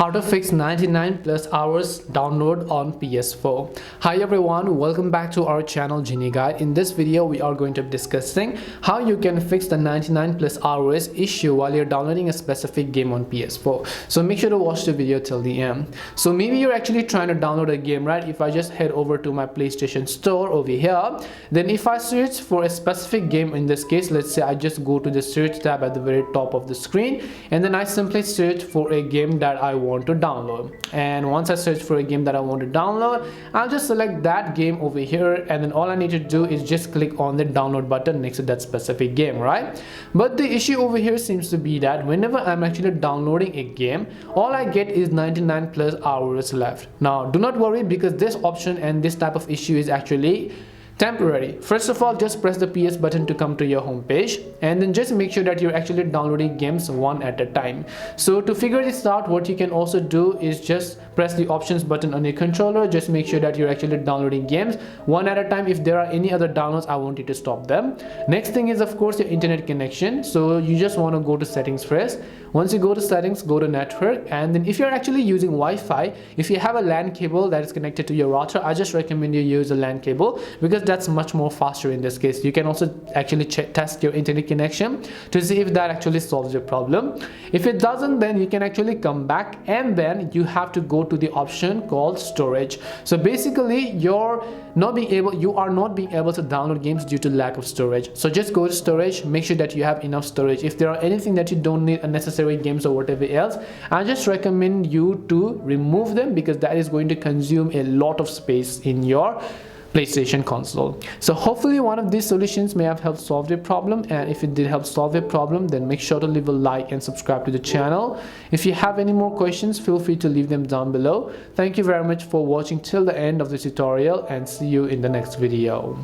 How to fix 99 plus hours download on PS4. Hi everyone, welcome back to our channel Genie Guide. In this video we are going to be discussing how you can fix the 99 plus hours issue while you're downloading a specific game on PS4. So make sure to watch the video till the end. So maybe you're actually trying to download a game, right? If I just head over to my PlayStation Store over here, then if I search for a specific game, in this case let's say I just go to the search tab at the very top of the screen, and then I simply search for a game that I want to download. And once I search for a game that I want to download, I'll just select that game over here, and then all I need to do is just click on the download button next to that specific game, right? But the issue over here seems to be that whenever I'm actually downloading a game, all I get is 99 plus hours left. Now do not worry, because this option and this type of issue is actually temporary. First of all, just press the PS button to come to your home page, and then just make sure that you're actually downloading games one at a time. So to figure this out, what you can also do is just press the options button on your controller. Just make sure that you're actually downloading games one at a time. If there are any other downloads, I want you to stop them. Next thing is of course your internet connection. So you just want to go to settings first. Once you go to settings, go to network, and then if you're actually using Wi-Fi, if you have a LAN cable that is connected to your router, I just recommend you use a LAN cable, because that's much more faster in this case. You can also actually test your internet connection to see if that actually solves your problem. If it doesn't, then you can actually come back, and then you have to go to the option called storage. So basically you are not being able to download games due to lack of storage. So just go to storage, make sure that you have enough storage. If there are anything that you don't need, unnecessary games or whatever else, I just recommend you to remove them, because that is going to consume a lot of space in your PlayStation console. So hopefully one of these solutions may have helped solve your problem, and if it did help solve your problem, then make sure to leave a like and subscribe to the channel. If you have any more questions, feel free to leave them down below. Thank you very much for watching till the end of the tutorial, and see you in the next video.